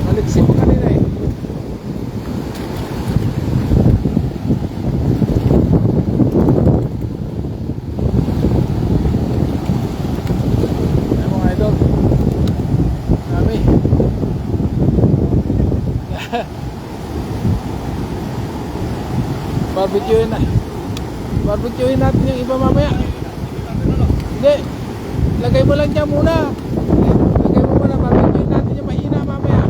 Maliksik kanina eh. Ayan mga idol, dami. Barbecuein na. Barbecuein natin yung iba mamaya. Hindi, lagay mo lang dyan muna. Lagay mo muna, barbecuein natin yung mahina mamaya.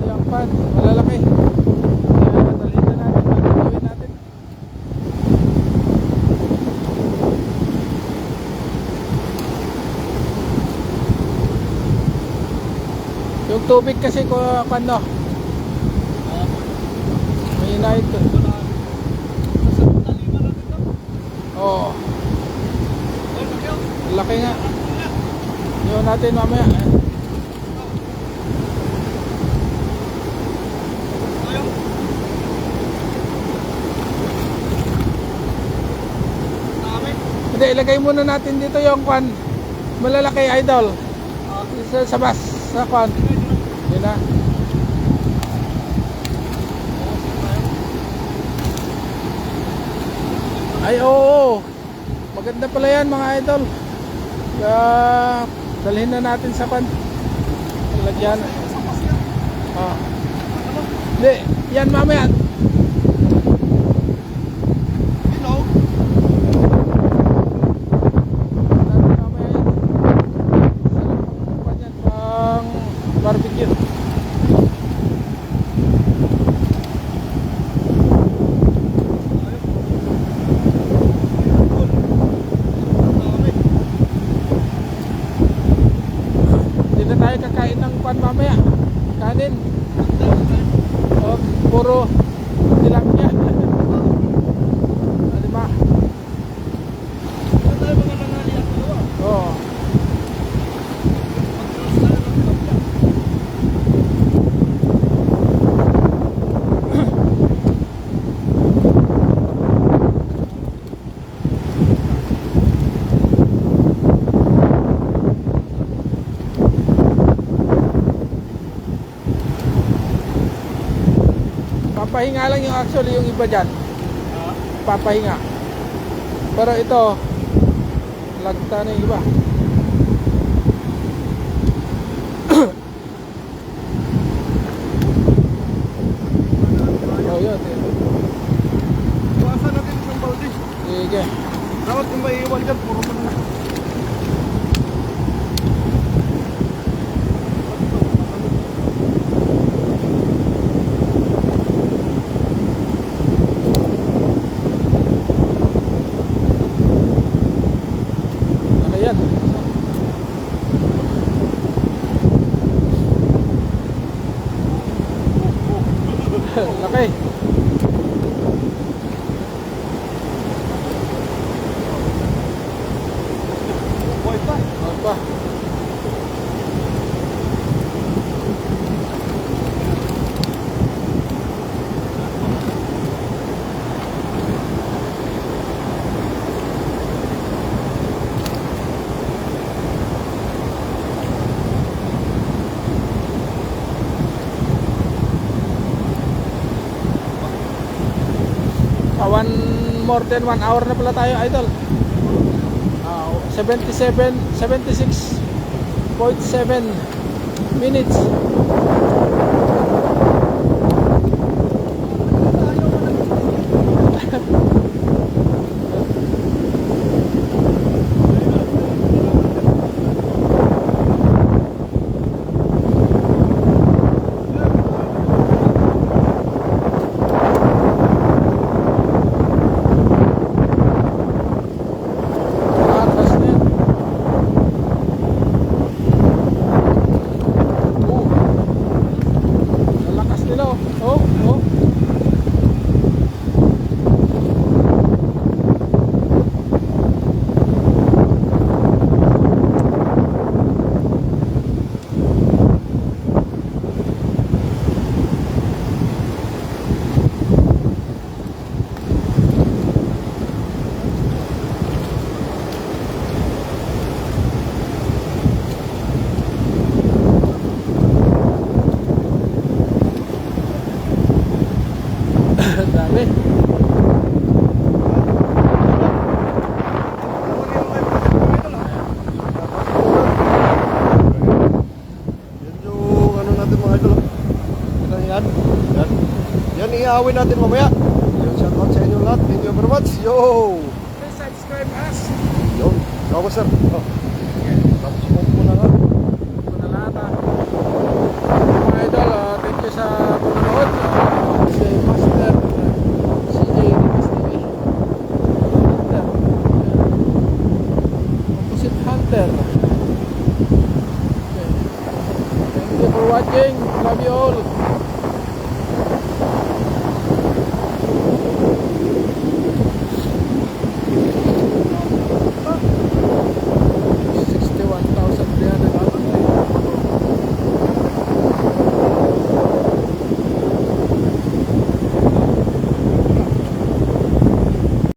Yung pan, malalaki. Kaya dalhin na natin, barbecuein natin. Yung tubig kasi ko ano, may inahit ko. Oo. Laki nga. Yun natin mamaya. Hindi, ilagay muna natin dito yung kwan. Malalaki idol. Sa bas, sa kwan. Yun na. Ay oo, maganda pala yan mga idol. Kaya dalhin na natin sa pan. Lagyan. Hindi, yan mamaya. Barbecue. Hindi na tayo kakain ng pan mamaya. Kanin. O, puro tilapia. Diba? Oo. Papahinga lang yung actually yung iba dyan. Papahinga. Pero ito, lagta na yung iba. Oh, yun. Iwasan natin ng balde. Sige. Dapat kung may iwan dyan, puro mo na. Ayan. Laki. Buhay pa. Apa? More than 1 hour na pala tayo idol. 76.7 minutes. iawin natin mamaya. Yun, shout out sa inyo lahat. Thank you very much. Yo! Please subscribe us. Yun. Salamat sir. Oh. Tapos mo na lang. Ito na lahat ha. Mga idol, thank you sa panonood. Si Master CJ Rimas TV. Hunter. Opposite Hunter. Okay. Thank you for watching. Love you all.